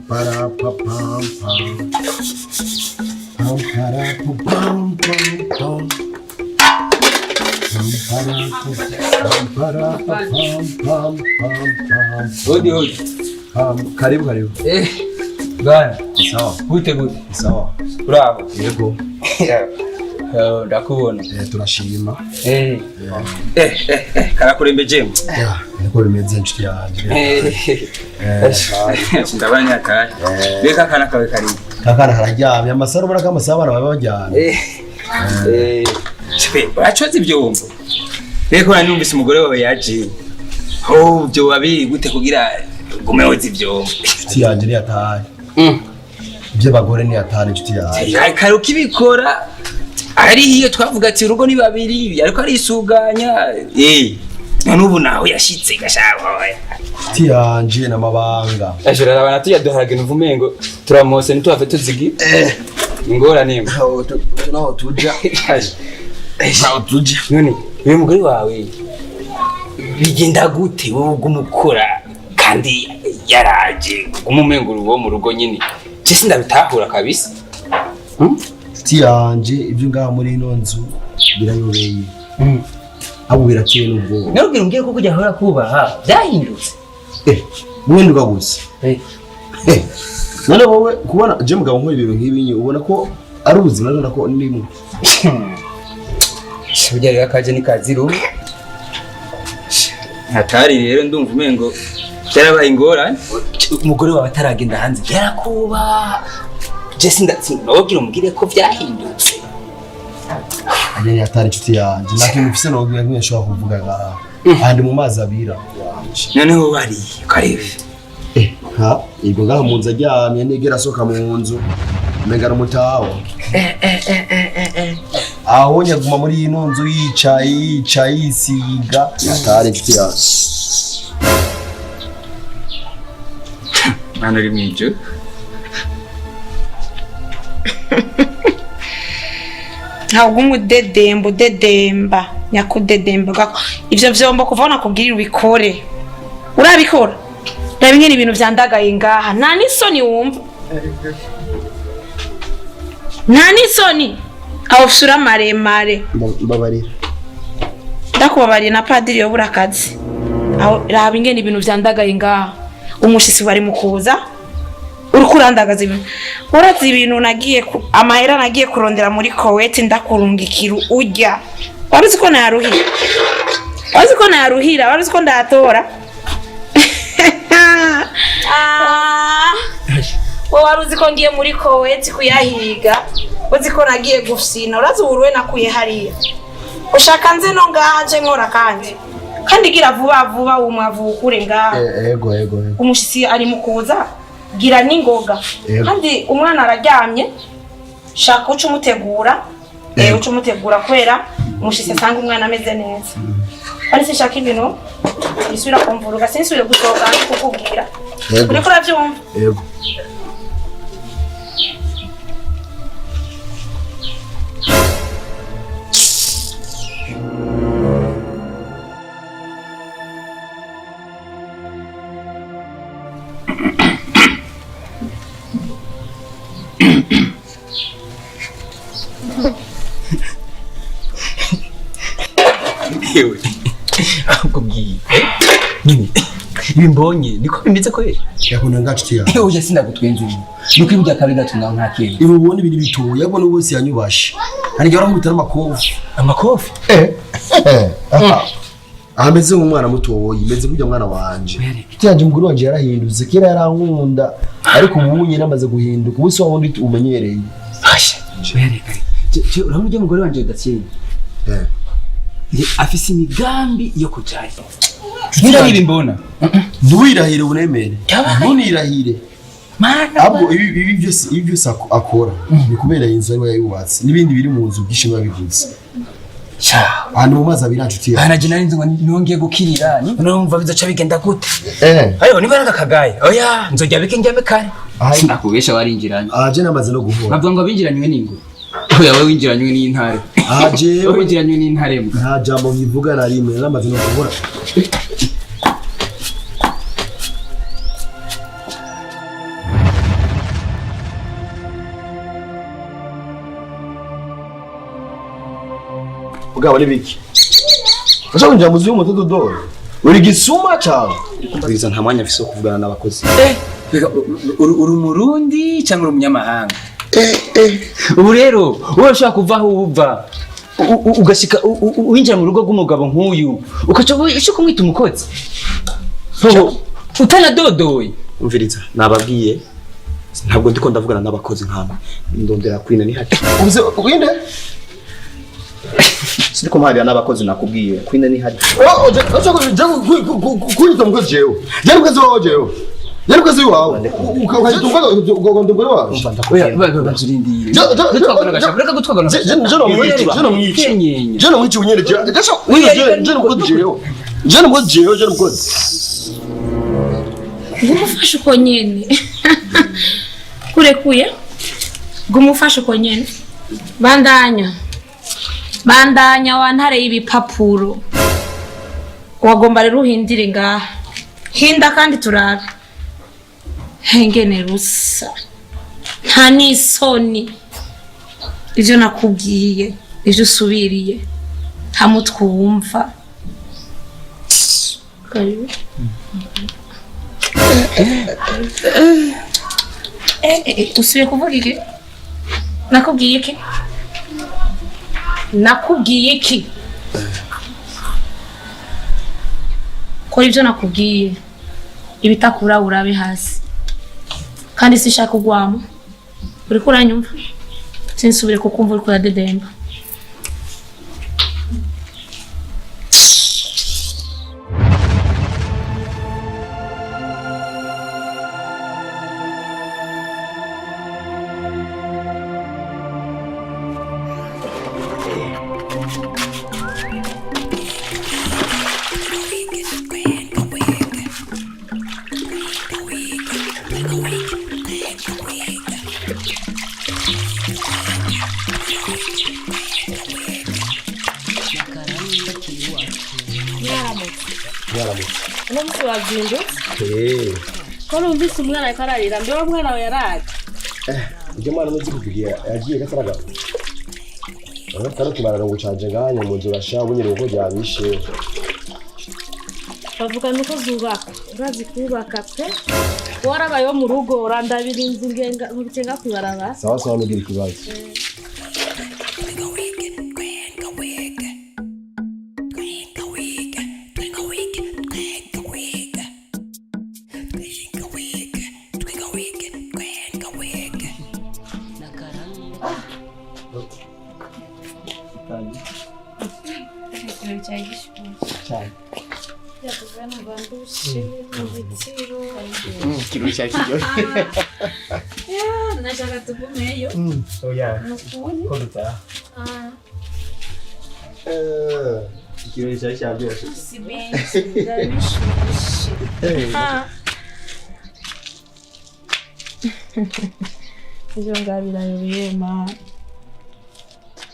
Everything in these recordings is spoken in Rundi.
para pa pam pam. Pam para pa pam pam pam. Pam para pa pam pam pam. Odi. Karibu. Bwana. Sawa. Gute. Sawa. Bravo. Yego. Ndakubona. Turashima. Karakurembeje. Niko bimeze inshuti yanje. Ndabanya kare. Beka kana kawe kari. Kakana hararyamye amasaro bara kamasabana babajyana. Bacoze ivyombo. Beko nanyumvise umugore wawe yaje. Byo wabi gute kugira gumehoza ivyombo. Inshuti yanje ni atari. Byo bagore ni atari inshuti yanje. Kare ukibikora ari hiyo twavuga ati urugo ni babiri ariko ari isuganya nubu naho yashitse gashaka inshuti yanje namabanga. Ashira abana tuyaduharage nuvumengo turamose nitwave tuzigi ingora nimba tunaho tuja none uyu mugore wawe bigenda gute wowe gumukora kandi yaraje gumumenguru wo mu rugo nyine cese ndabitahura kabisa inshuti yanje ibyo ngaha muri ino nzu birayobeye abo birakeye n'ubwo nabwira umbwiye ko kujya hora kubaha byahindutse mwenduka gusa none wowe kubona je mugabo nkora ibintu nk'ibinyi ubona ko ari ubuzima none ko ndimo Shujya yakaje ni kaziro hatari rero ndumva umengo cyarabaye ingorane umugore wawe ataragenda hanze yarakuba Jesse ndabwira umugire ko byahindutse Anye yatari inshuti yanje nakintu mfise no nshobora kuvuga ngaha andi mu mazi abira noneho bari karive ibwo ngaha mu nzu aryamye negera soka mu nzu menga rumutaho aho nyaguma muri ino nzu yicaye yisiga yatari inshuti yanje Mana uri mwijo ntabwo umudedemba nyakudedemba ivyo vyombo kuvana kubwirira ubikore urabikora ndabingene ibintu vyandagaye ngaha nta nisoni wumva nta nisoni aho fusura maremare mbabarira ndakubabariye na padiri yo burakazi aho raba ingene ibintu vyandagaye ngaha umushitsi bari mukuza urukurandagaza ibintu urazi ibintu nagiye amahera nagiye kurondera muri Kuwait ndakurungikira ujya waruzi ko naruhira waruzi ko ndatora waruzi ko ngiye muri Kuwait kuyahiga uzi ko nagiye gufsina urazi uruwe nakuye hariya ushaka nze no ngaje nkora kandi gira vuba umwavukure ngaha ego umushitsi ari mukuza gira ningoga kandi umwana araryamye shaka uca umutegura kwera umushitsi asanga umwana ameze neza ari se shaka ibintu bisubira kumvuruga sinsubire gusohoka kukubwira uriko uravyumva yego Ewe akubwiye nini ibimbonye niko bimeze ko yakunda ngacu ya uje sinagutwenze nuko ibujya kabi gatunga nka kera ibubone ibintu bitoya yabona wese yanyubashe hari gihe baramutera amakofi ameze nk'umwana mutoyi meze kujya mwana wanje cyanje umugore wanje yarahindutse kera yarankunda ariko ubunye namaze guhinduka ubuso wundi umenyereye uramuje umugore wanje udatsinda afise imigambi yo kujaye ngira nibimbona nduwirahire unemere ntunirahire abo ibi byose akora ni kubera inzu ari yayubatse nibindi biri mu nzu byishimwa bivuze hano mumaza birancuti ya hana jina ninzi ngo nongeye gukirira numva bizoca bigenda gute ayo nibaraga kagaye oya nzojya bike njyame kare nakubesha warinjiranye aje namaze no guhora bavuga ngo binjiranywe n'ingo oya we winjiranywe n'intare aje winjiranywe n'intare nta jambo nkivuga na rimwe namaze no guhora Bugabo ni biki? Ushaka kunjya muzi y'umutoto dore. Uri gisuma cyane. Biza nta mwanya afise kuvugana n'abakozi. Uri umurundi cyangwa uri umunyamahanga? Ubu rero wowe ushaka kuva aho uva ugashika winjira mu rugo rw'umugabo nk'uyu ukaca kumwita umukozi. Utanadodoye. Umviriza nababwiye ntabwo ndiko ndavugana n'abakozi nk'aba. Ndondera kwina ni hati. Ubuze kwinde? Siko mpari n'abakozi nakubwiye kwina ni hati. Kwita umukozi jewe. Yari umukozi wawe jewe. Yari umukozi wawe. Ukajitunga ugondogore wawe. Bazurindi. Reka gutwagana. Jeno mwici unyere jewe. Jeno umukozi jewe. Jeno umukozi. Gumufasha uko nyene. Kurekuye. Gumufasha uko nyene. Bandanya wantare y'ibipapuro. Wagomba rero uhindire ngaha. Hinda kandi turabe. Hengene rusa. Nta n'isoni. Ivyo nakubwiye, ivyo usubiriye. Nta mutwe wumva. Karibu. Usubiye kuvuga iki? Nakubwiye iki? Kora ivyo nakubwiye. Ibitakura urabe hasi. Kandi sishaka kugwamo. Uriko uranyumva? Sinsubire kukumva uriko uradedemba. Kono umvise umwana akararira mbe umwana we yaraje. Ujye mwana muzi kugiye yagiye gataraga. Karo kibarara ngo canje nganya mu nzu basha bunyere uko byabishe. Bavuga nuko zubaka. Urazi kubaka pe. Warabayo mu rugo urandabira inzu ngenga mubicenga kwibarara. Sawa mugira ikibazo. Kirusha kijyo. Nataka tupumeyo. Oh yeah. Nukuni. Koduta. Kirusha cyabyo. Sibenzi ndabishi. Ivyo ngabirayo biyema.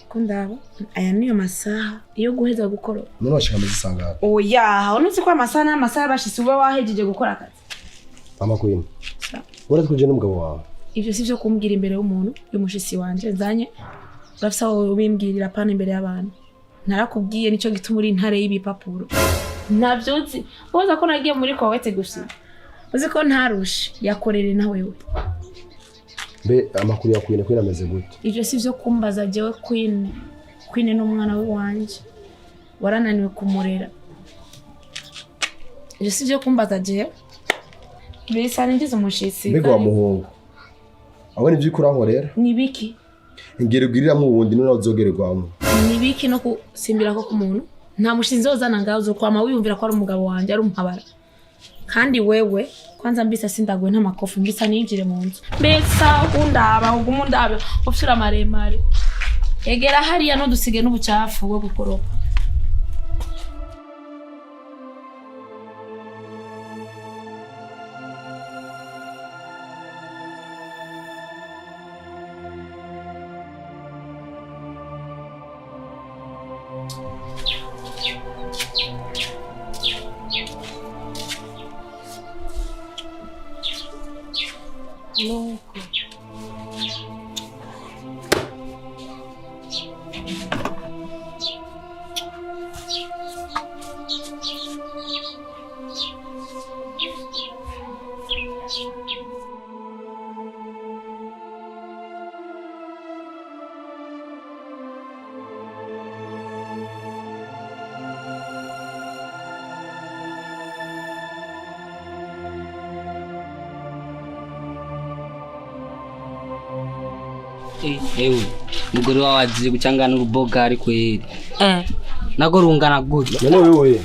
Kundaba aya niyo masaha iyo guheza gukora. None washaka muzisanga. Oya, unuzi ko amasaha n'amasaha bashise ube wahejeje gukora akazi. Mama Queen. Ura twuje n'umugabo wawe. Ivyo sivyo kumbwira imbere y'umuntu y'umushisi wanje nzanye. Urafisa wowe ubimbwirira pana imbere y'abantu. Narakubwiye nico gituma uri intare y'ibipapuro. Navyuzi. Woza ko nagiye muri Kowete gusa. Uzi ko ntarushe yakorere na wewe. Be amakuru ya Queen ameze gute? Ivyo sivyo kumbaza jewe Queen. Queen n'umwana we wanje. Warananiwe kumurera. Ivyo sivyo kumbaza jewe. Bisa ningize umushitsi. Mbega wa muhungu. Abone ivyo kurankorera? Nibiki? Ingero girira mu wundi none uzogererwamo. Nibiki no kusimbira ko kumuntu? Nta mushinzi ozana ngaho zo kwama wiyumvira ko ari umugabo wanje ari umpabara. Kandi wewe kwanza mbisa sindagwe nta makofi mbisa ninjire mu nzu. Mbesa undaba ugumundaba ufira maremare. Egera hariya no dusige n'ubucafu bwo gukoropa. Louco. ewe umugore wawe aziye gucangana uruboga ariko yeri nago rungana gutya none wewe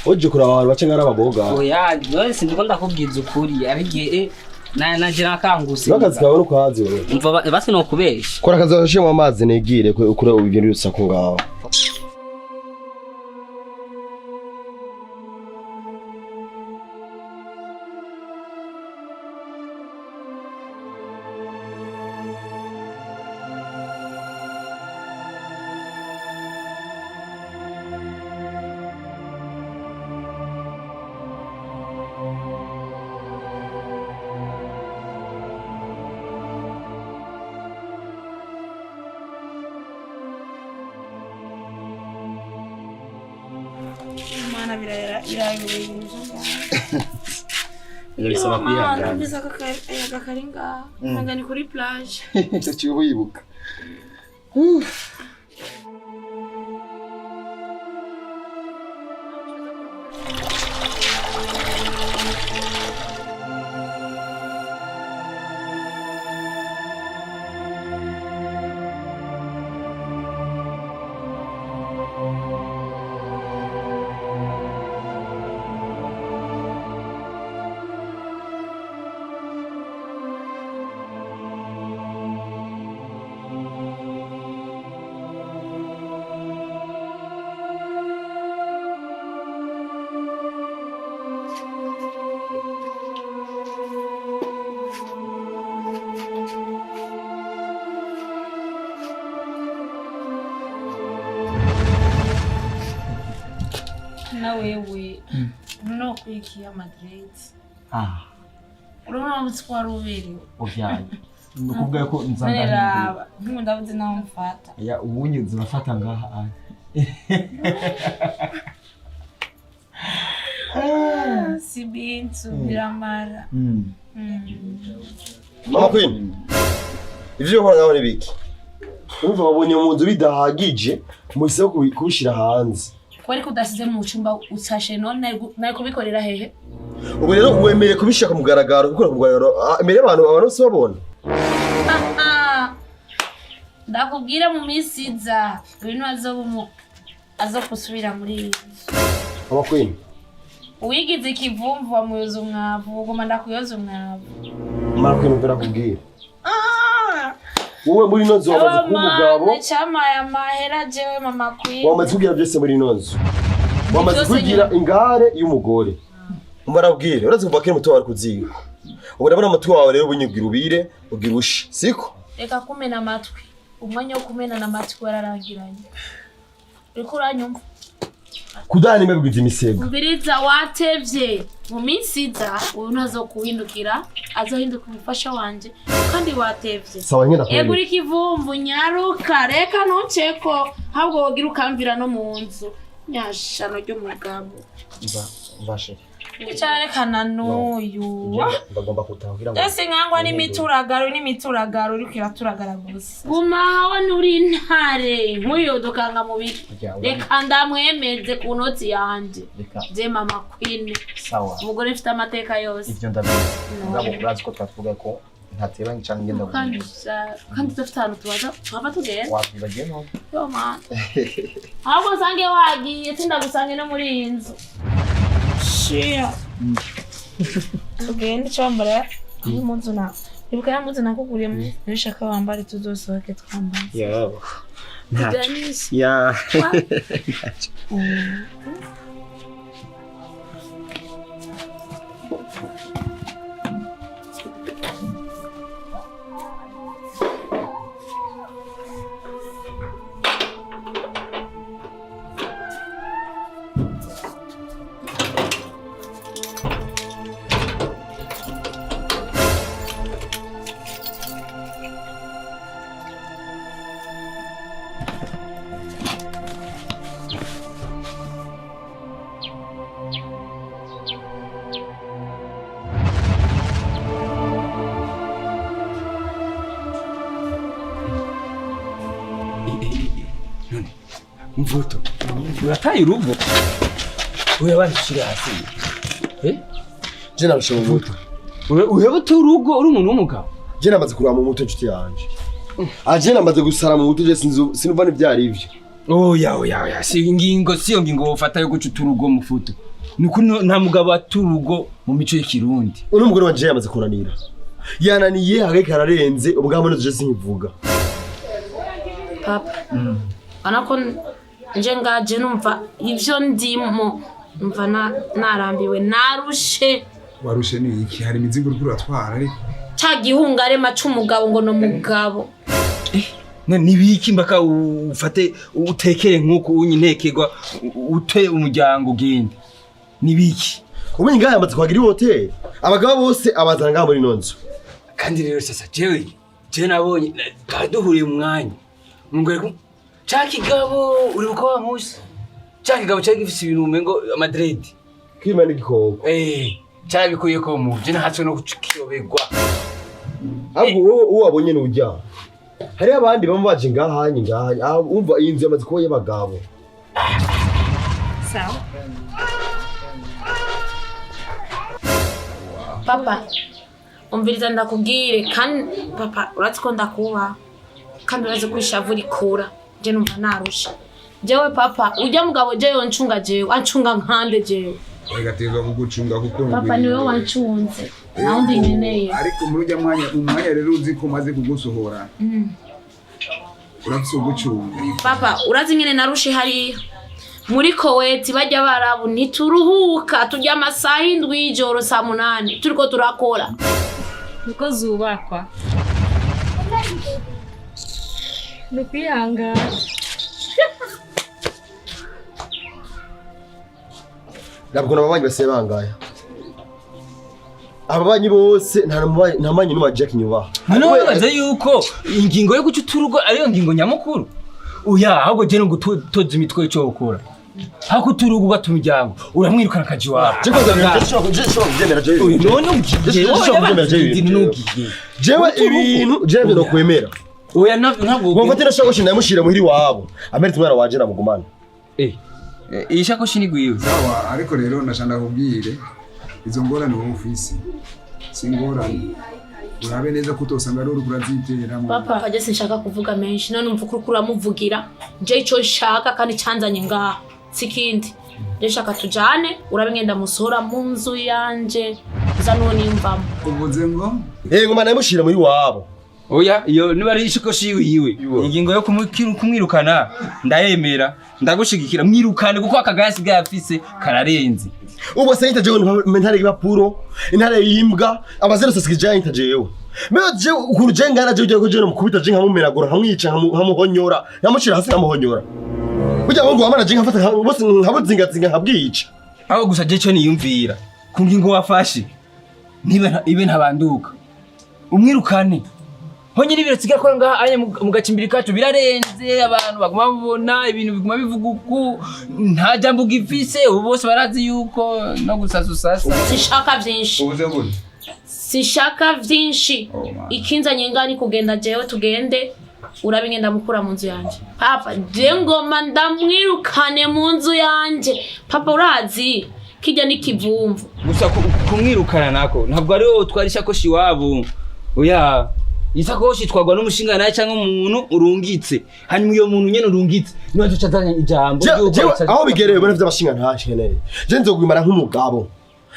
oje kuraba abantu bacangana ababoga oya none sindiko ndakubwiza ukuri arigiye naje nakanguse bakazi kawe nuko hazi wewe umva basi no kubesha kora kazi washiye mu amazi negire ukure ibintu rusako ngaho Bisaba kwihangana. Bisaba kakaringa. Ngani kuri plage. Cyo wibuka. Na wewe no kwikia Madrid urona mutwara ubiri uvyaye nukuvuga ko nzanga ndavuze naho mfata ya ubunyuzi bafata ngaha si bintu biramara Mama Queen ivyo nkora ngaho nibiki umva babonye mu nzu bidahagije muhise kubishira hanze kwari kudasize mu cyumba utashe none nayo kubikorera hehe ubu rero wemeye kubishaka mugaragaro gukora mugaragaro imbere abantu se babona ndakubwira mu misiza ibintu azo kusubira muri iyi Mama Queen uwigize ikivumvu wa muyoza umwavu ugoma ndakuyoza umwavu Mama Queen mbera kubwira wowe muri nonzo wamaze kumugabo cyama ya mahera jewe Mama Queen wamaze kugira byose muri nonzo wamaze kugira ingare y'umugore umbarabwire uraze kuva kiri muto wari kuziga ubu ndabona mutwe wawe rero bunyibwira ubire ugira ushi siko reka kumena amatwi umwanya wo kumena namatwi wararangiranye uriko uranyumva kudana imebwiza imisego ubiriza watevye mu minsi iza uyu ntazo kuhindukira azohinduka umufasha wanje kandi watevye sawa nkenda kweli egura ikivumvu nyaruka reka ntuceko ahubwo wogira ukamvira no mu nzu nyashano ryo mugabo mbashe Nicarekana n'uyu bagomba kutahira ese nkangwa n'imituragaro uriko iraturagara gusa gumaho nuri intare nk'uyu dukanga mu biti reka ndamwemeze ku noti yanje je Mama Queen sawa umugore mfite amateka yose ivyo ndabizi ngabo urazi ko twavuga ko ntateba nkicana ngenda kandi dufite ahantu twaba tugenda wabibagiye no yo man ahubwo sange wagiye sindagusange no muri iyi nzu shia tugende cyambara impunzu na ibuka ya mpunzu nakuguriye nishaka wambare tuzosohoke twambare yo ya mvuto urataye urugo wewe bashira hasi je nabishoboye mvuto uhebute urugo uri umuntu w'umugabo je namaze kurama mu mutwe inshuti yanje aje namaze gusara mu mutwe sinumva n'ivyari ivyo. Oya si ingingo siyo ngingo wofata yo guca uturugo mu futo. Nuko nta mugabo aturugo mu mico y'ikirundi. Uno mugore wanje yamaze kunanira. Yananiye hageke ararenze ubwamo n'uje sinkivuga. Papa. Anako nje ngaje numva ivyo ndimo numva narambiwe narushe. Warushe ni iki? Hari imizigo uriko uratwara ariko ca gihungare maca umugabo ngo no mugabo. Nibiki mbaka ufate utekere nkuko unyintekegwa ute umuryango ugende. Nibiki? Umenye ngaha yamaze kwagira hotel. Abagabo bose abazana ngaha muri nonzo. Kandi rero sasa jewe nabonye kaduhuriye mu mwanya. Mungwe Chakigabo uri uko musi. Chakigabo cyari gifise ibintu umengo Madrid. Kimana igikoko. Cyabikuye ko mu je nahatse no kucikiyobegwa. Ahubwo uwo abonye n'ujya. Hari abandi bamubaje ngahanye. Umva inzu yamaze kuba y'abagabo. Sawa. Papa, umviriza ndakubwire kandi papa uratiko ndakuba. Kandi uraze kwishavura ikura. Je numva narusha. Jewe papa, ujya mugabo je yoncunga jewe, ancunga nkande jewe. Egateza kugucunga kuko Papa niwe wancunze. Naundi ngeneye. Ariko murujya umwanya rero uzi ko maze kugusohora. Urafise ugucunga. Papa, urazi ngene narusha hari muri Kuwait bajya barabu ntituruhuka tujya amasaha 7 y'ijoro saa 8 turiko turakora. Niko zubakwa. Nukiyanga. Ntabwo nababanyi base bangaya. Ababanyi bose nta manyi n'uma Jack nyuba. Hano baze yuko ingingo yo guca uturugo ariyo ngingo nyamukuru. Uya ahubwo je no gutoza imitwe cyo gukora. Hako turugo gatumijyango uramwirukana kaji wawe. Jewe ibintu jewe no kwemera. Oya ntabwo Mwafatira shakoshi ndamushira muhiri wabo. Amerika umwana waje namugumana. Iyi shakoshi ni gwiwe. Sawa ariko rero nashanda kubwire izo ngorane wowe ufise. Singorane. Urabe neza kutosanga rero kurazitera. Papa kaje sinshaka kuvuga menshi none umva kuri kuramuvugira. Je ico shaka kandi canzanye ngaha. Sikindi. Je shaka tujane urabe ngenda musohora mu nzu yanje. Za none imvamo. Uvuze ngo? Ngoma namushira muri wabo. Oya iyo niba ari ishakoshi yiwe. Ingingo yo kumwirukana ndayemera. Ndagushigikira mwirukane kuko akagasi gafise kararenze. Ubu sayita jewe mentale y'ibapuro, intare yimbwa, abazero sasikije yita jewe. Meyo je ukuruje ngara je ugiye kujena mukubita je nkamumeragura nkamwica nkamuhonyora, nkamushira hasi nkamuhonyora. Kujya ngo amana je nkafata bose nkabuzingazinga nkabwica. Aho gusa je cyo niyumvira. Ku ngingo wafashe. Nibe ntabanduka. Umwirukane. Honyine ibiro tsiga ko ngaha anye mu gacimbiri kacu birarenze abantu baguma babona ibintu biguma bivuga uku nta jambo gifise bose barazi yuko no gusasa Sishaka vyinshi. Uvuze gute? Sishaka vyinshi. Ikinzanye ngani kugenda jewe tugende urabe ngenda mukura mu nzu yanje. Papa je ngoma ndamwirukane mu nzu yanje. Papa urazi kijya nikivumvu. Gusa kumwirukana nako ntabwo ari wowe twarisha ko shi wabo. Oya isakoshi twagwa n'umushinga naye cyangwa umuntu urungitse hanyuma iyo muntu nyene urungitse niwe ducazanya ijambo aho bigerewe bana vy'abashinga ntasheneye je nzogwimara nk'umugabo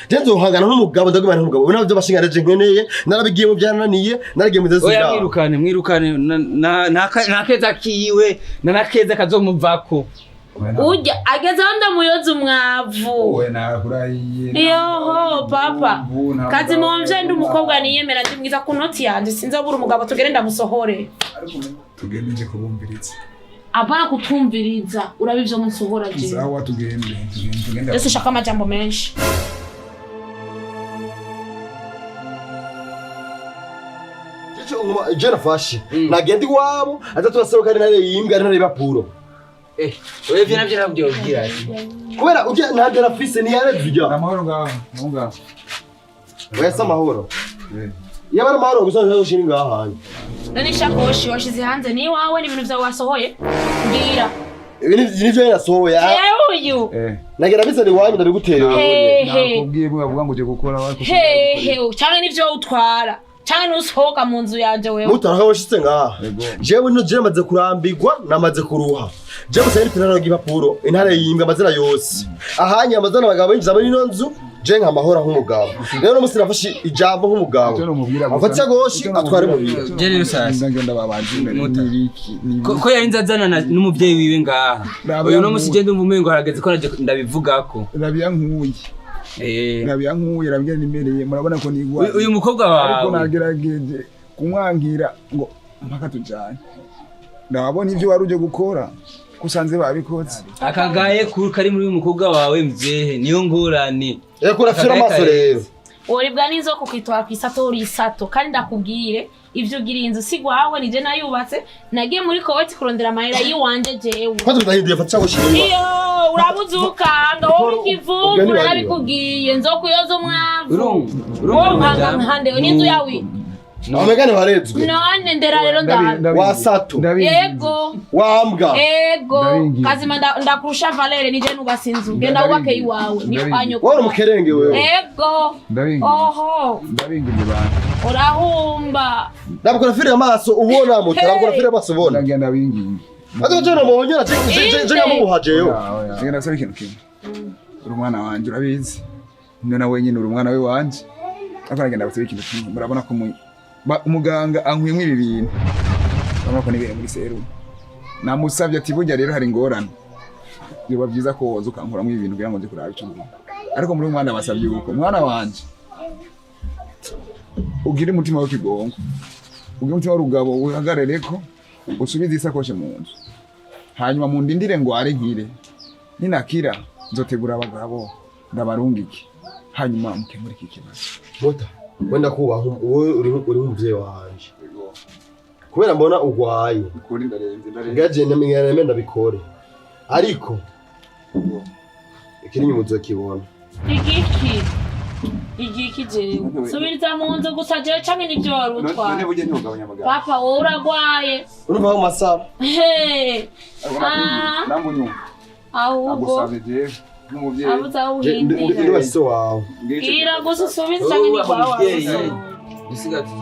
je nzohangana nk'umugabo ndagwimara nk'umugabo bana vy'abashinga naje nkeneye narabigiye mu byananiye naragiye mu zazira oya mwirukane nakeza kiwe nakeza kazomuvako Uja ageze handa muyoza umwavu. Owe nakurahiye. Yoho papa. Kazi momvye ndi umukobwa niyemera ndi mwiza ku noti yanje sinzabura umugabo tugere ndamusohore. Tugende kubumviriza. Apana kutumviriza urabivyo musohora je. Sawa tugende. Ese shaka amajambo menshi. Je nafashe nagenda iwabo atatubasohoka ari nare yimbwa ari nare bapuro. Oye vyo navyo nabyo ugira. Kubera uje ntabyo nafise ntiyareze ujya. Amahoro ngaho. Wese amahoro. Yaba ari amahoro gusa ntazoshira ngahanye. Nani shakoshi washize hanze ni wawe ni ibintu vyawe wasohoye. Ngira. Nivyo yasohoye. Uyu. Nagera bisa ni wanyu ndabigutere. Nakubwiye bavuga ngo uje gukora wako. Cyangwa nivyo utwara. cyane usohoka mu nzu yanje wewe mutaraho washitse ngaha jewe no je maze kurambirwa namaze kuruha jewe sari tinaro gipapuro intare yimbwa amazina yose ahanya amazina abagabo binjiza muri ino nzu je nka mahora nk'umugabo rero musi nafashe ijambo nk'umugabo afatya goshi atware mu biro je rero sasa ngenda babanze n'ibiki ko yarinze azana n'umuvyeyi wiwe ngaha uyu no musi je ndumva umengo harageze ko naje ndabivugako rabiyankuye rabiyankuye rabigera nimereye murabona ko nigwa uyu mukobwa wawe ariko nagerageje kumwangira ngo mpaka tujanye ndabona ivyo waruje gukora kusanze babikoze akagaye kari muri uyu mukobwa wawe mvyehe niyo ngorane kurafira amaso rero uribwa nizo kukitwara kwisato risato kandi ndakubwire ivyo ugiriye inzu sigwawe nije nayubatse nagiye muri Kuwait kurondera amahera yiwanje jewe kwazo ndahinduye fatya goshimba iyo urabuzuka ngo wowe ikivumbu narabikubwiye nzokuyoza umwavu urumva n'inzu yawe Amegane warezwe. None ndera rero ndara. Wasato. Yego. Wambwa. Yego. Kazima ndakurusha Valere nije nugasinzu. Genda ubake iwawe. Nipanyo. Wari umukerenge wewe. Yego. Oho. Ndabingije bana. Urahumba. Ndabukora fire amaso ubona moto. Ndabukora fire amaso ubona. Ndagenda bingije. Ati cyo muhonyera je yamubuhajeyo. Ngenda gusaba ikintu kimwe. Uri umwana wanje urabizi. None wenyine uri umwana we wanje. Akora ngenda gusaba ikintu kimwe. Murabona ko umuganga ankuyemo ibi bintu bamako nibere muri serumu namusavye ati burya rero hari ingorane biba byiza ko woza ukankuramo ibi bintu kugira ngo nje kuraba ico ngomba ariko muri umwana basavye uko mwana wanje ugire umutima wo kigongo ugire umutima w'urugabo uhagarereko usubize isakoshe mu nzu hanyuma mu ndindire ngo are nkire ninakira nzotegura abagabo ndabarungike hanyuma mukemure iki kibazo mota wenda kubaho uri umuvyeyi wanje kubera mbona ugwaye kuri ndarenze ngaje nyamenya ndabikore ariko ikiri nyumuzo kibona igiki jewe subiriza mu nzu gusa jewe canke nivyo wari utwara none buje ntugabanya amagara papa wowe uragwaye urumva mu masaba nambunyumva ahubwo agusavye jewe n'umuvyeyi abuza uhindira ndi wase wawe ira gusa subiriza canke nivyo wari isigati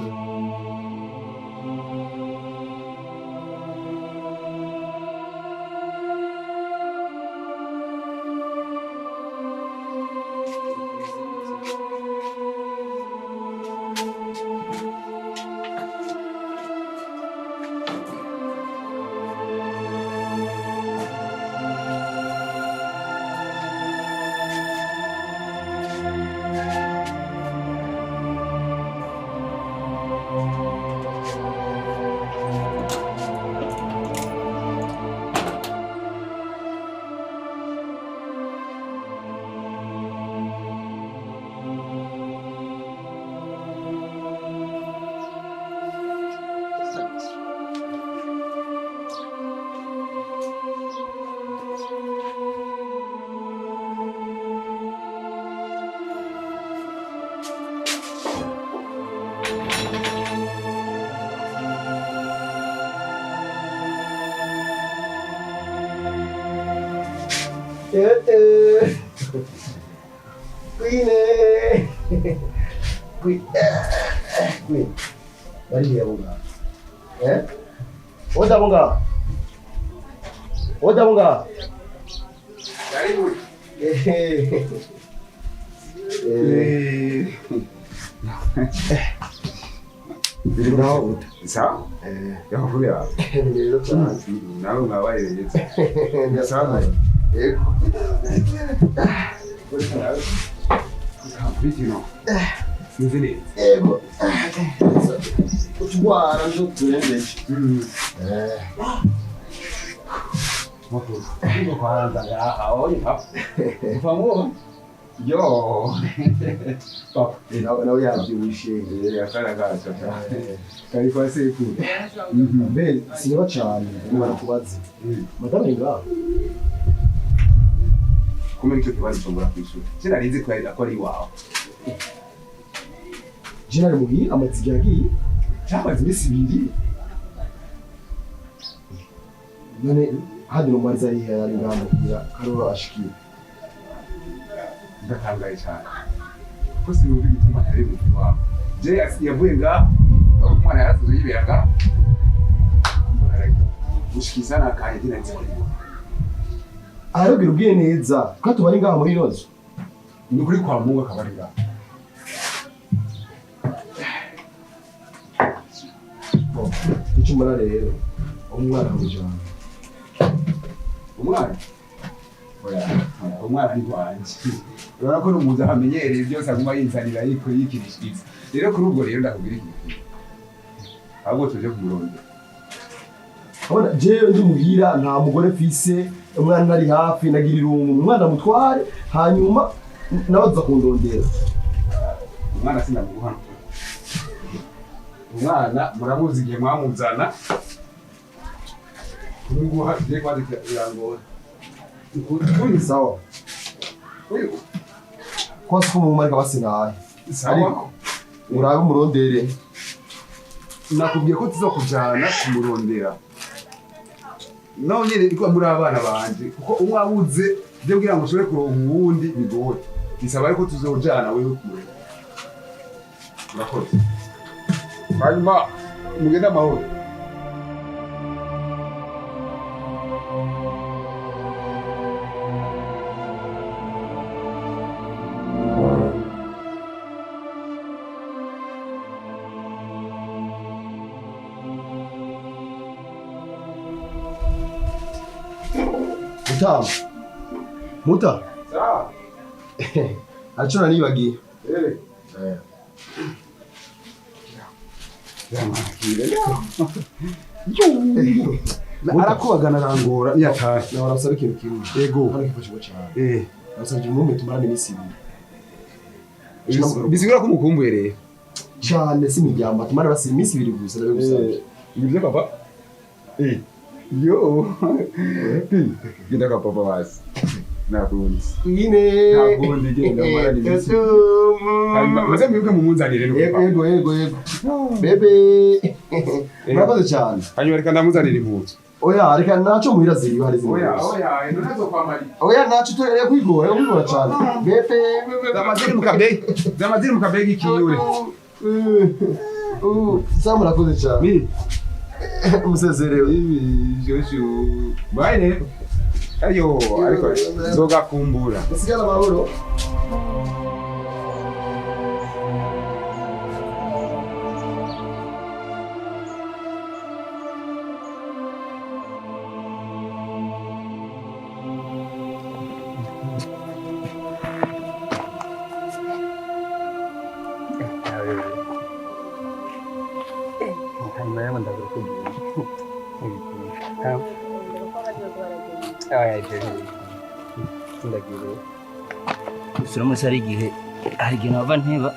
Queen. Bari ya bunga. Oda bunga. karibu Birinaho sawa yakuvuya rero cyane nawe mwabaye yetse ndasana yego Bitino. Sinzini. Yego. Utwara ndo turengeje. Moko. Ndio kwanza ya aoni hapa. Ufahamu? Yo. Papa, na uyabyibushye yakara gacha. Kari kwa seku. Be sinaba cyane barakubaza. Madame ngaho. Kumenya icyo kibazo cyo kwishura. Sinarinzi ko ari wawe. Jinari mugi amatsigira yagiye cyamaze imisi ibiri. None hadi numariza yari ngamo kugira karoro ashikiye. Ndatangaye cyane. Ko sinumva igituma atari mu wawe. je yavuye ngaha umwana yarasoze yiberaga gushikisa nakaye dinatsi arabwira ubwiye neza ko tubari ngaha muri rozo ni kuri kwa Mungu akabari ngaha icyo mara rero umwana w'ijana umwana ni wanje urabona ko n'umuntu amenyereye byose aguma yinzanira yikirishiriza rero kuri ubwo rero ndakubwira iki ahubwo tuje kumurondera abona jewe ndi muhira nta mugore mfise umwana ari hafi nagira irungu umwana mutware hanyuma nabaza kundondera umwana sinamuguha umwana muramuzi igihe mwamuzana kumuguha je kwandika irangora kuri sawa kwa siku mu marika basinaye sawa urabe umurondere nakubwiye ko tuzokujana kumurondera naho nyene iko muri abana banje kuko umwe abuze byo kugira ngo ushobore kuronka uwundi bigoye bisaba ariko tuzojana wewe kure urakoze hanyuma mugende amahoro Muta. Sawa. Achona nibagiye. Arakubagana arangora yataye. Na warasaba ikintu kimwe. Yego. Hano kifashe cyane. Nasabye umume tumarane iminsi ibiri. Bisigura ko mukumbuye rero. Cyane si mijyamba tumara basi iminsi ibiri gusa nawe gusabye. Ibyo papa. Yo. Genda ka papa basi. Nakundi. Ine. Nakundi genda mara ni iminsi. Maze mwibuke mu munzanire no papa. Yego. Bebe. Murakoze cyane. Hanyuma reka ndamuzanira impuzu. Oya reka naco muhira ziri hari ziri. Oya, ndo nazo kwa mari. Oya naco turere kwigora cyane. Bebe. Zamaziri mu kabegi kiwe. Sasa murakoze cyane. Umusezerewe. Jojo. Bye. Ayo, ariko zoga kumbura. Sigala mahoro. Uramutse hari igihe nkava nteba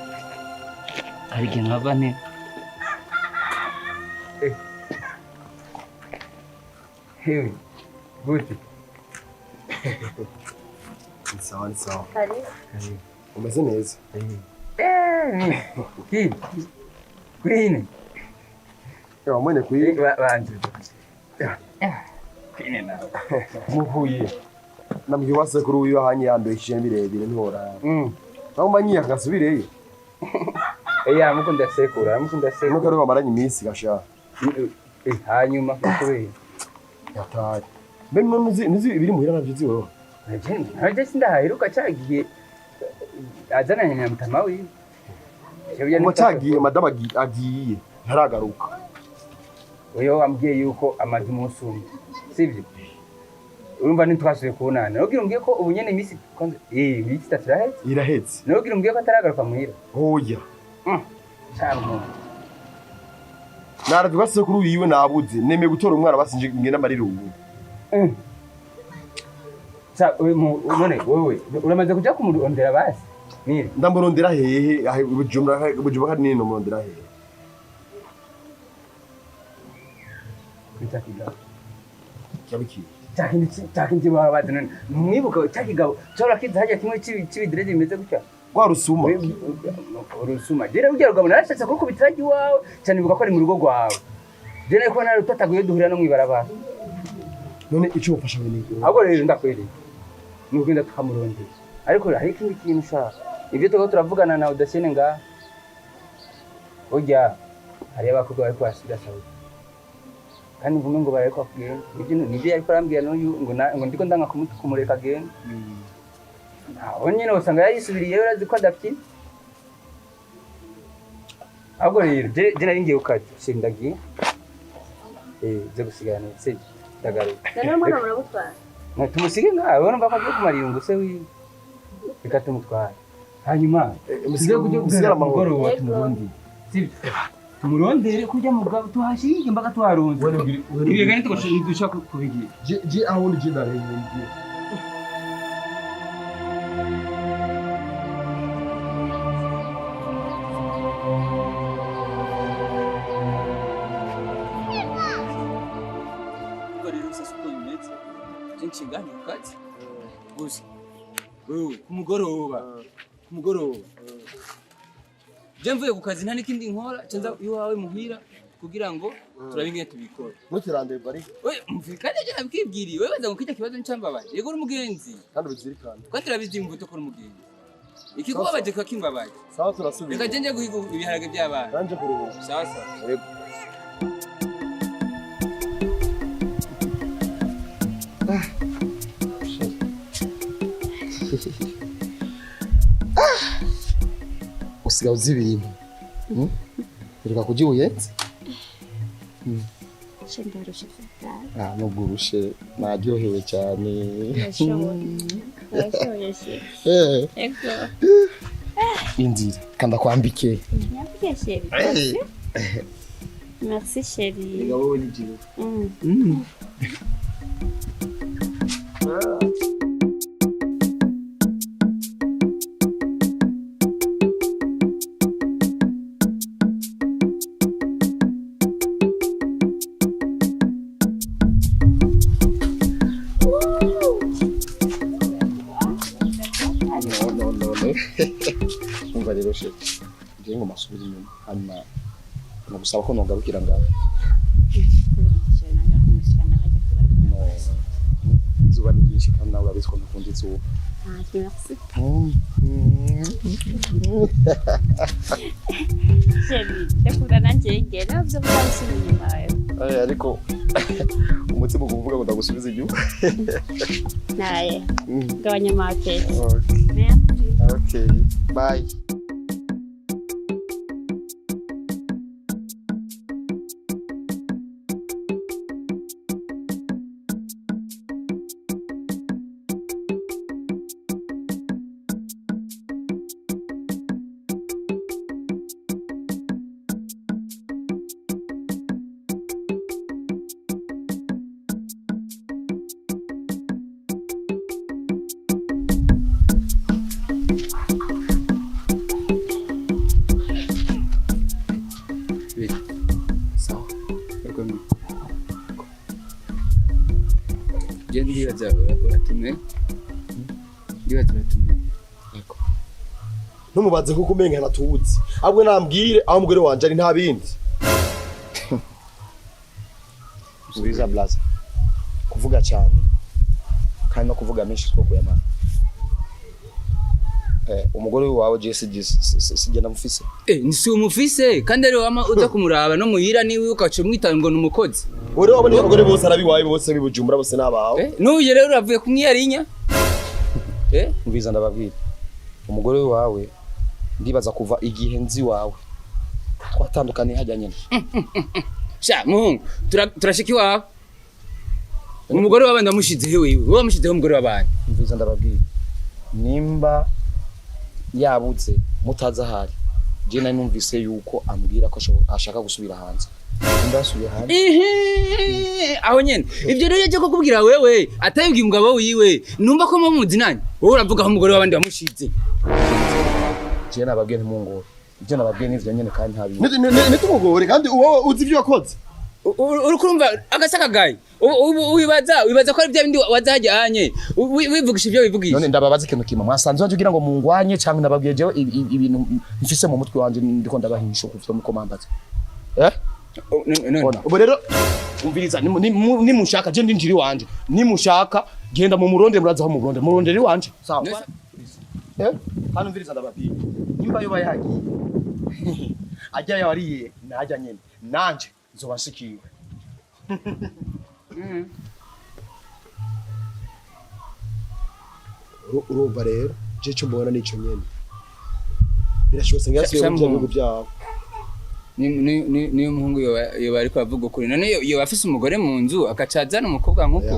Hewe, gute? Ni sawa. Kari. Umeze neza. Queen. Yo mwene kuyi. Banje. Kine na. Muhuye. Namwe wasekuru uyu hanye yandoshije birebire ntora. Aho manyi akasubireyo. Muko ndasekura. Nuko ari bamaranye iminsi gasha. Hanyuma kubera. Yataye. Bemwe nuzi ibiri muhira navyo ziwo. Ntaje sindaheruka cyagiye azananye na mutama wiwe. Ngo cyagiye madama agiye ntaragaruka. Oyo wambwiye yuko amazi umusumye. Sivyo? Urumva ntitwasuye kubonana. Nogira umbwiye ko ubu nyene imisi imisi tatirahe? Irahetse. Nogira umbwiye ko ataragaruka muhira. Oya. Cyarmo. Naravuga se kuri uyiwe nabuze neme gutora umwana basinje ngenda marirungu. None wewe uramaze kuja kumurondera basi? Nire. Ndamurondera hehe Bujumbura hari nini nomurondera hehe. Kitakiga. Cyabiki. Cyakindi babaze none. Mwibuka cyakigabo cyora kiza hajya kimwe cy'ibidrede bimeze gutya. Kwa rusuma. Urusuma. Jere ugiye rugabo narashatse ko kubitiraji wawe cyane bivuga ko ari mu rugo rwawe. Jere ko nari utataguye duhurira no mwibarabara. None ico ufasha bene. Ahubwo rero ndakwereye. Nugenda tukamurondera. Ariko hari ikindi kintu ushaka. Ivyo tuko turavugana na Udasene nga. burya hari abakobwa bari kwasira Saudi kandi mvume ngo bari kwakugenda nibyo yari arambwira n'uyu ngo ndiko ndanga kumureka agenda aho nyine usanga yayisubiriye urazi ko adafite ahubwo rero je nari ngiye ukaje sindagiye ze gusigana se ndagaruka rero mwana murabutwara tumusige ngawe urumva ko agiye kumara irungu se wiwe reka tumutware hanyuma musize kujya gusigara amagoro wa tumurundi sibyo tumurondere kujya mu bwabo tuhashige imbaga twarunze ibi gane dushaka kubigira je aho ni je ndarengeye nshinganye ukazi gusa kumugoroba je mvuye ku kazi nta n'ikindi nkora cenza iwawe muhira kugira ngo turabe ingene tubikora mutirande bari we mvikane je nabikibwiriye we baza gukija kibazo ncambabaye yego uri umugenzi kandi bizirikana kandi turabizi imbuto ko uri umugenzi ikikubabaje kakimbabaye sawa turasubira reka je guhiga ibiharage by'abana nanje kuruhuka sawa sawa yego usigaye uzi ibintu reka kujya uyenze ndarushe nubwo urushe naryohewe cyane inzira kanda kwambike merci chérie wowe ni jiwe umva rero she ngiye ngo masubire inyuma hanyuma nagusaba ko nogarukira ngaho izuba ni ryinshi kandi nawe urabizi ko ntakunda izuba merci chérie ndakunda nanjye ngera byo bwasi inyuma yawe ariko umutima uvuga ngo ndagusubiza inyuma naye gabanya market okay bye ndibaza uratumwe ntumubaze kuko umenga natuzi ahubwo nambwire aho umugore wanje ari nta bindi Uwuza blaza kuvuga cyane kandi no kuvuga menshi two kuyamana umugore wawe Jesse sigena mufise nisi umufise kandi ari wama uza kumuraba no muhira niwe ukaca mwitanga ngo numukozi ore wabone abagore bose arabiwaye bose bibujumbura bose nabawe nuye rero uravuye kumwiyarinya mbiza ndababwira umugore wawe ndibaza kuva igihe nzi wawe twatandukanye hajya nyene sha muhungu turashiki wawe umugore wawe ndamushizehe wewe wowe mushizehe umugore wabanye mbiza ndababwira nimba yabuze mutaza hari je nari numvise yuko ambwira ko ashaka gusubira hanze ndasubiye hanze aho nyene ivyo rero yaje kukubwira wewe atayibwiye umugabo wiwe numva ko muzi nani wowe uravuga aho umugore wabandi wamushize je nababwiye ntimungore ivyo nababwiye nivyo nyene kandi ntabi nitumugore kandi wowe uzi ivyo wakoze urukurumva agasaka gayi wibaza ko ari bya bindi wazajyanye wivugisha ivyo wivugisha none ndababaza ikintu kimwe mwasanze wanje kugira ngo mungwanye cyangwa nababwiye jewe ibintu mfise mu mutwe wanje ndiko ndabahisha kuvyo muko mambaza ubu rero umviriza nimushaka je ndinjiri wanje nimushaka genda mu muronde muraza aho mu muronde muronderi wanje sawa hano umviriza ndababwiye nimba yo bayagiye ajya yariye najya nyene nanje nzoba nshikiwe. Urumva rero je cyo mbona nico nyene birashobotse ngasubiye mu bihugu byabo. Niyo umuhungu yoba ariko avuga ukuri none yoba afise umugore mu nzu akacazana umukobwa nk'uko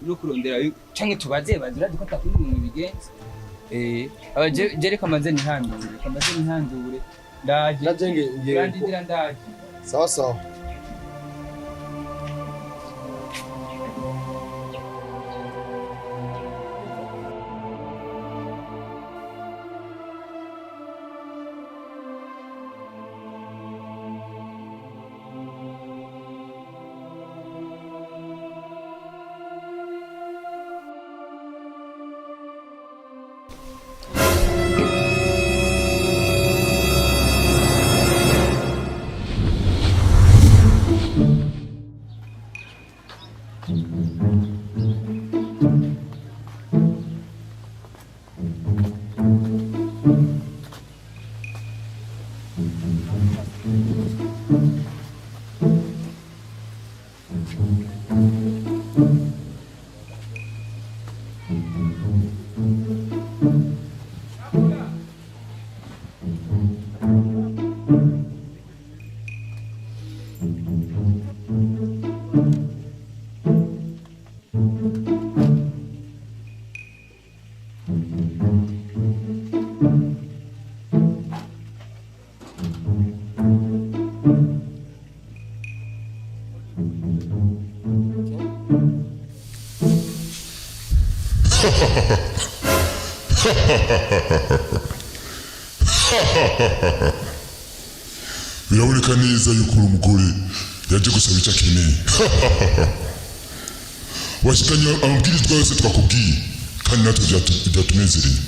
no kurondera canke tubaze bazira duko takundi mu bigenza jereka amaze nihandure ndaje ndandira ndaje Sawa sawa. Biraboneka neza yuko uri umugore yaje gusaba icyo akeneye. Washikanye amabwirizwa yose twakubwiye kandi natwe byatunezereye.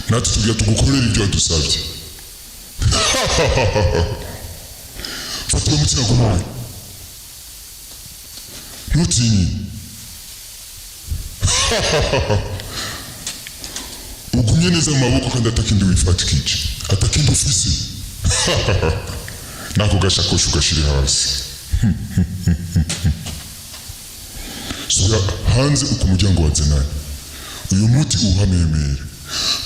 Natwe tugiye tugukorera ibyo wadusabye. Fata uwo mutima gumaye. Ntutinye. Ugumye neza mu maboko kandi atakindi wifatikije. Atakindi ufise. Nako gashakoshi ugashire hasi. Sura hanze uko umuryango wa zenani. Uyu muti uhamemere.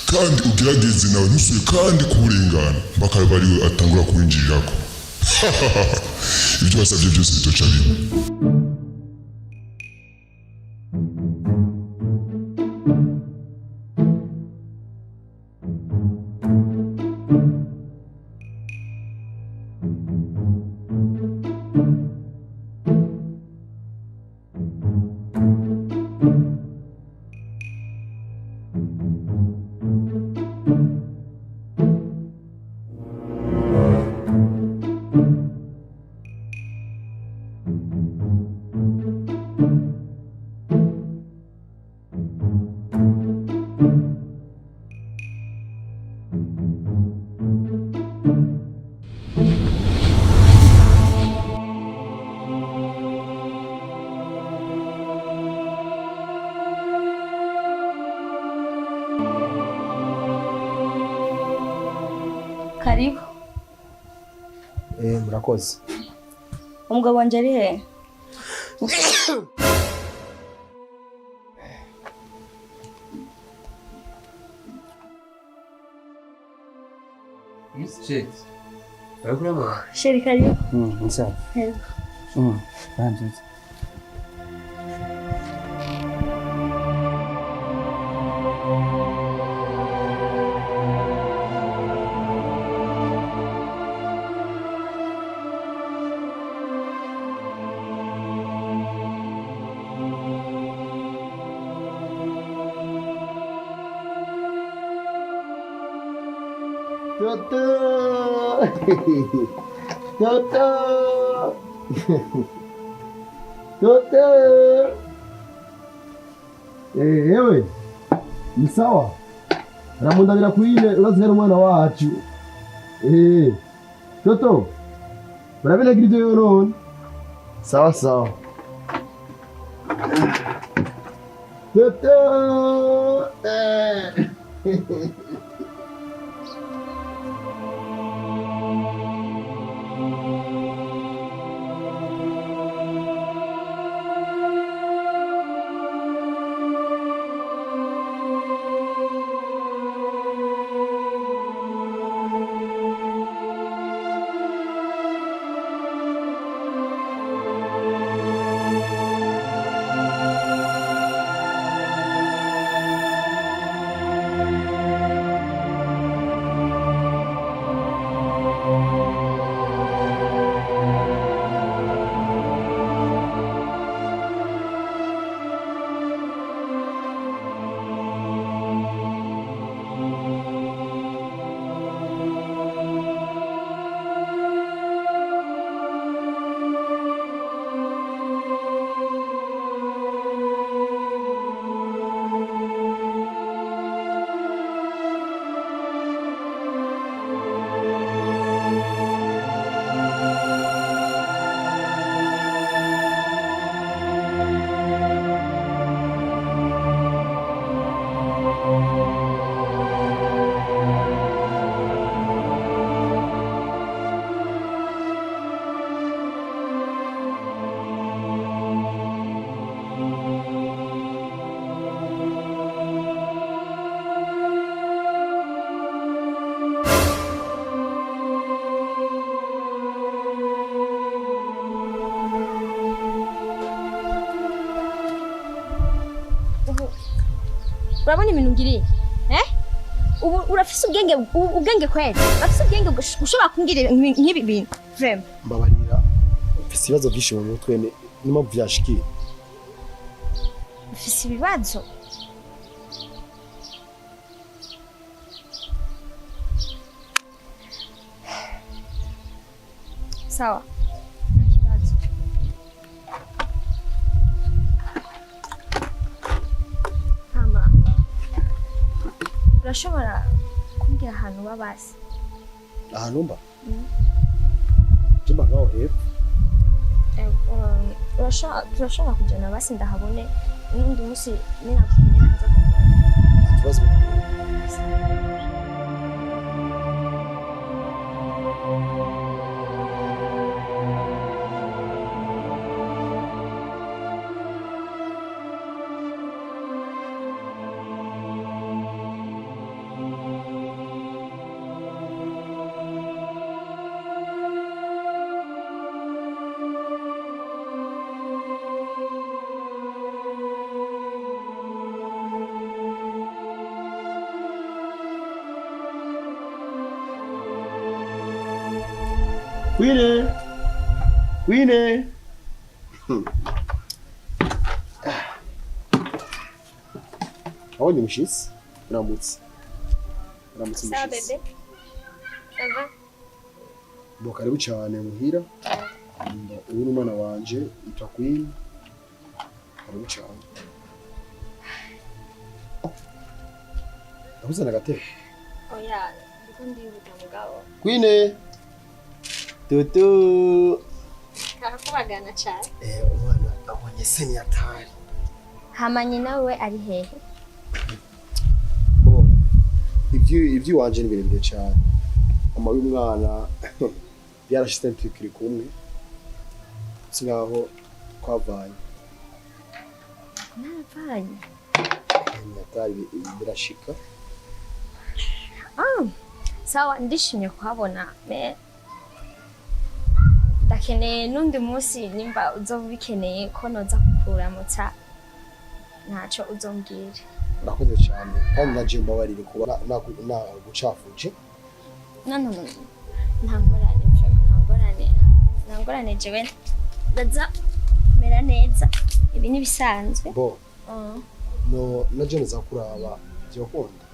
Kandi ugerageze nawe ntusuye kandi kuburengana. Mpaka bariwe atangura kuwinjirirako. Ibyo wasabye byose bitoca bimwe. Karibu. Murakoze. Umugabo wanje ari he? Sheri karibu. Sawa. Bantu. Ewe, ni sawa? Ramundabira kwine urazi umwana wacu. Toto. Urabinagira ivyo none? Sawa sawa. Toto. Urabona ibintu ngiriye? Ubu urafise ubwenge kweli? Urafise ubwenge ushobora kumbwira nk'ibi bintu? Vraiment. Mbabarira. Ufise ibibazo byinshi mu mutwe nimo byashikiye. Ufise ibibazo? Sawa. Urashobora kumbwira ahantu babazi? Ahantu mba? Jemba ngaho hepfo. Turashobora kujyana basi ndahabone n'undi munsi ninakumenyera nza kumubona. Ikibazo Wine. Aho ni mushitsi? Uramutse. Uramutse mushitsi. Sawa bebe. Ava. Bo karibu cyane muhira. Uyu n'umwana wanje yitwa Queen. Karibu cyane. Abuzana gatebe. Oya, ndiko ndihuta mugabo. Queen. Tutu. Karakubagana cyane. Umwana abonye seni atari. Hamanye nawe ari hehe? Bo. Ivyo wanje ni birebire cyane. Mama w'umwana byarashitse tukiri kumwe. Singaho kwavanye. Navanye. Atari birashika. Sawa ndishimye kuhabona. Ndakeneye n'undi munsi nimba uzoba bikeneye ko noza kukuramutsa ntaco uzombwira. Ndakoze cyane kandi naje mbabarire kuba nagucafuje. No. Ntangorane jewe ndaza mera neza ibi ni bisanzwe. Bo. No naje nza kuraba byo kunda.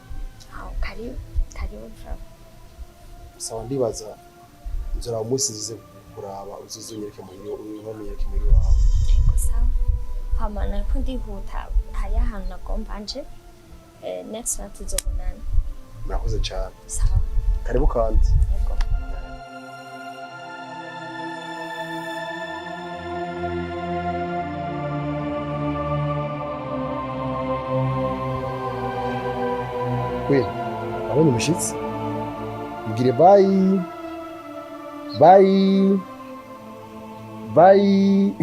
Karibu. Sawa ndibaza nzora umunsi zize kuraba uzuzonyereke mu biro unyereke mu biro wawe. Ego sawa. Hamana ko ndihuta hari ahantu nagomba nje next month tuzobonana. murakoze cyane sawa karibu kandi yego we abonye umushitsi mugire bayi bayi bayi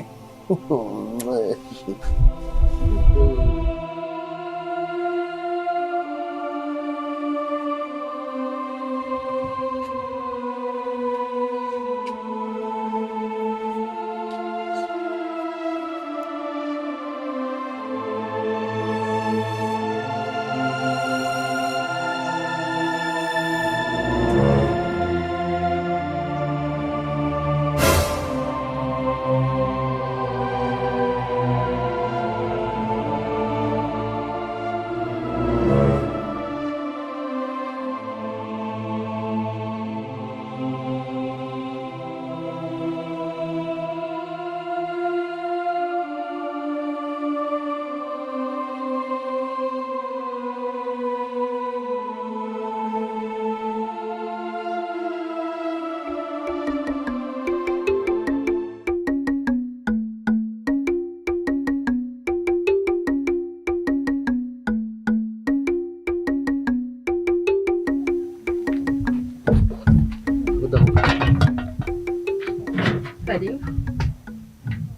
Karibu.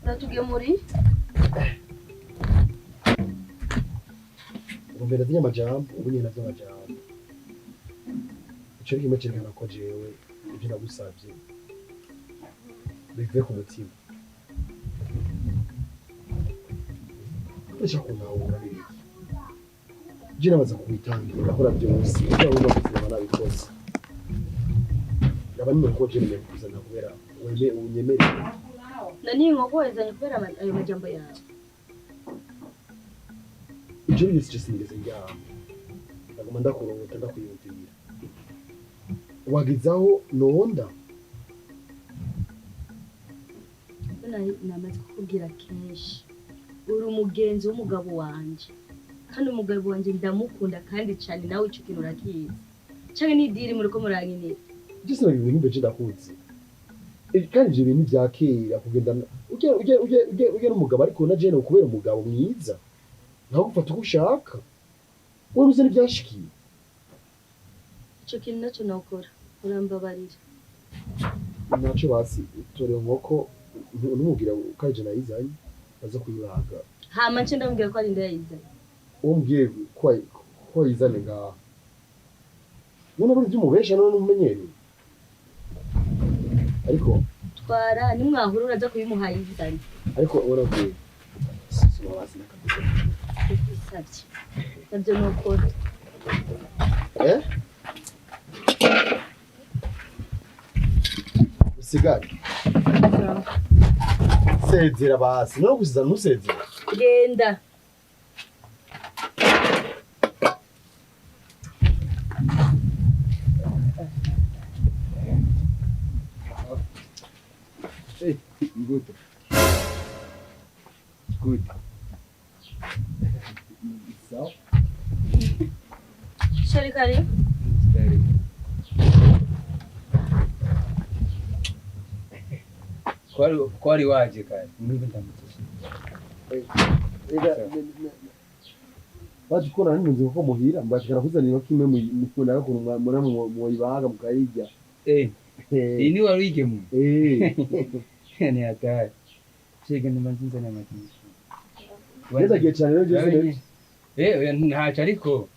Uratugemuri? Ngombera vy'amajambo ubu nyene vy'amajambo. Ico kimwe cerekana ko jewe ivyo nagusavye bivuye ku mutima. Ndashaka kunahura neza. Je nabaza kubitangira ndakora byose ibyo wumva kugira nabikoze. Yaba nimero ko je nimero kuzana kubera weme unyemere. Nani inkoko wezanye kubera ayo majambo yawe? Ivyo byose je sinigeze njyama. Ndaguma ndakurota ndakwiyumvira. Wagizaho nonda. Namaze kukubwira kenshi. Uri umugenzi w'umugabo wanje. Kandi umugabo wanje ndamukunda kandi cyane nawe ico kintu urakizi. Canke n'idiri muri ko murankinira. Byose nabyo ibintu beje ndakuzi. Kandi ivyo bintu vyakera kugenda ugera umugabo ariko na jene ukubera umugabo mwiza. Naho gufata uko ushaka. Wowe uzi n'ivyashikiye. Ico kintu naco nakora. Urambabarira. Naco basi tore nkoko numubwira ukaje nayizanye baza kuyuraga. Hama nce ndamubwira ko ari ndayizanye. Umbwiye ko yizane ngaha. None buri by'umubesha none umumenyereye. Ariko twara nimwahura uraza kubimuhaye izanye. Ariko urabwiye sima basi nakabisa. Bisabye. Nabyo nokora. Usigari. Sezera basi no gusiza nusezera. Genda. Hey, good. Good. So? Shari kari? Very. Kwari waje kari. Mungu ndamutisha. Waje kora nini nzi ko muhira mbashikara kuzanira kimwe mukunda ko mura mu ibaga mukayirya. Ini warige mu. Ni hatari. Shege ni manzinza na matinzi. Weza giye cyane rero Jose. Oya ntaca ariko.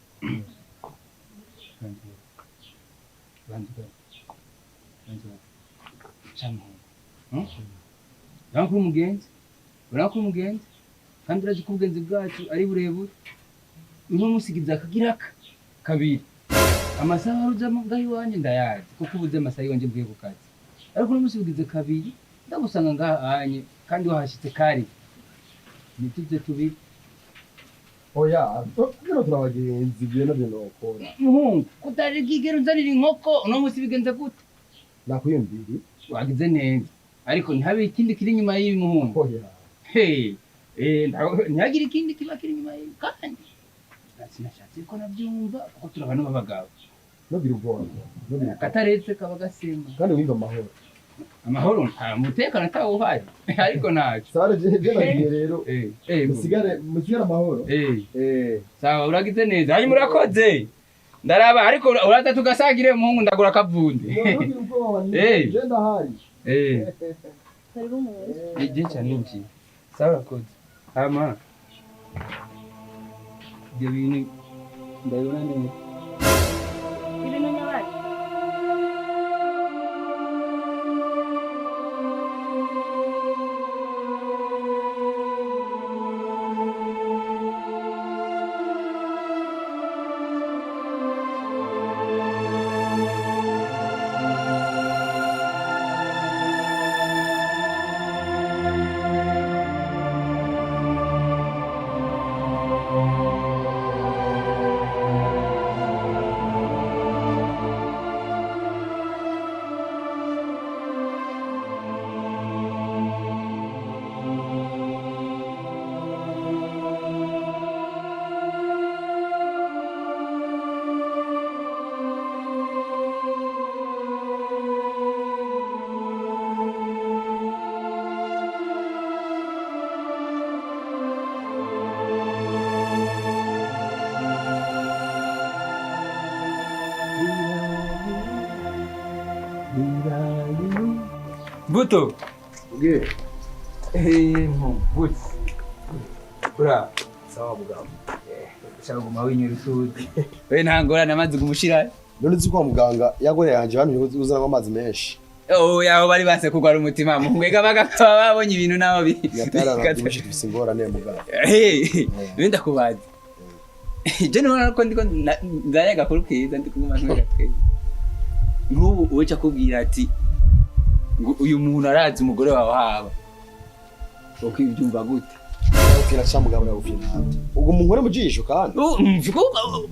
Bantu. Chamu. Nakuri umugenzi. Urakuri umugenzi. Kandi urazi ko ubugenzi bwacu ari burebure. Uno musigiza akagiraka kabiri. Amasaha arujamo ngaho iwanje ndayazi kuko ubuze amasaha iwanje mvuye ku kazi. Ariko uno musigize kabiri ndagusanga ngahanye kandi wahashitse kari. Nituje tubiri. Oya, kino turabagenzi byo nabyo nokora. Muhungu, kutari gigero uzanira inkoko uno musi bigenze gute? Nakuyumviri. Wagize neza. Ariko ntihabe ikindi kiri inyuma y'ibi muhungu. Oya. Hey, ntihagira ikindi kiba kiri inyuma y'ibi kandi. Sinashatse ko nabyumva kuko turabana b'abagabo. Nobira ubwoba. Nobira kataretse kaba gasimba. kandi wimva amahoro. Amahoro nta mutekano atawuhari. Ariko naco. Sare je nagiye rero. Musigare amahoro. Sawa uragize neza. Hanyuma urakoze. Ndaraba ariko uraza tugasagire muhungu ndagura kavundi. Nobira ubwoba. Je ndahari. Karibu mu. Ije cyane nki. Sawa urakoze. Ama. Ibyo bintu ndabona neza. Ibintu nyabaki. Buto. Nge. Buto. Ura. Sawa mugabo. Shaka guma winyura utuzi. We ntangorane amazi gumushira. None uzi ko muganga yagore yanje hano uzana amazi menshi. Yaho bari base kugwara umutima mwega bagakaba babonye ibintu naho bi. Yatarara tufise ingorane mugabo. Wenda kubaza. Je none ko ndiko ndarega kuri kwiza ndiko nk'abantu twese. Nk'ubu uweca kubwira ati uyu muntu arazi umugore wawe haba. Ukibyumva gute? Ukira cyamugabura ufina. Ubwo munkore mujisho kandi.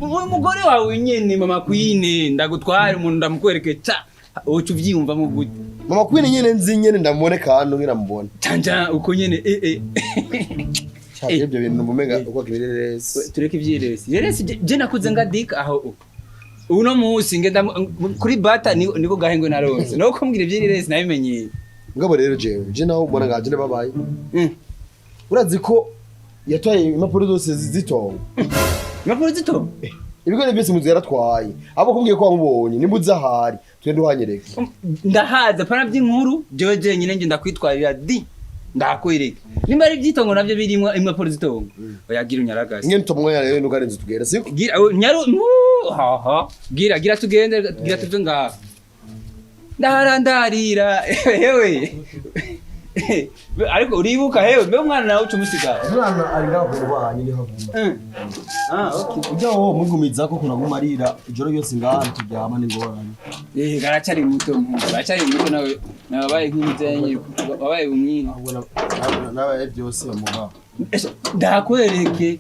Umugore wawe nyene mama Queen ndagutwara umuntu ndamukwereke ca ucu vyumva mu gute. Mama Queen nyene nzi nyene ndamubone kandi ngiramubona. Canja uko nyene Ibyo bintu mumega uko kibirerese. Tureke ivyirese. Yerese je nakuze ngadika aho uno musi ngenda kuri bata niko gahengwe narose. No kumbwira ivyirese nabimenye. Ngabo rero je naho ubona ngaje babaye. Urazi ko yatwaye impapuro zose zitonga. Impapuro zitonga? Ibigore byose muzi yaratwaye. Abo kumbwiye ko wamubonye nimbuza ahari. Twende uhanyereke. Ndahaza pana by'inkuru jeje nyine nge ndakwitwarira di. Ndakwereka. Nimba ari byitongo navyo birimwa impapuro zitonga. Oyagira unyaragase. Nge ntumwe rero nugarenze tugera siko? Gira nyaru haha. Gira tugende gira tuve ngaha. Ndarandarira hewe. Ariko uribuka hewe mbe umwana nawe ucumusiga. Umwana ari ngaho kubanye niho aguma. Okay. Ujya wo mugumiza ko kunaguma arira ijoro yose ngaha turyama n'ingorane. Garacari muto nawe nabaye nk'umuzenyi wabaye umwini. Nabaye byose bamuga. Ndakwereke.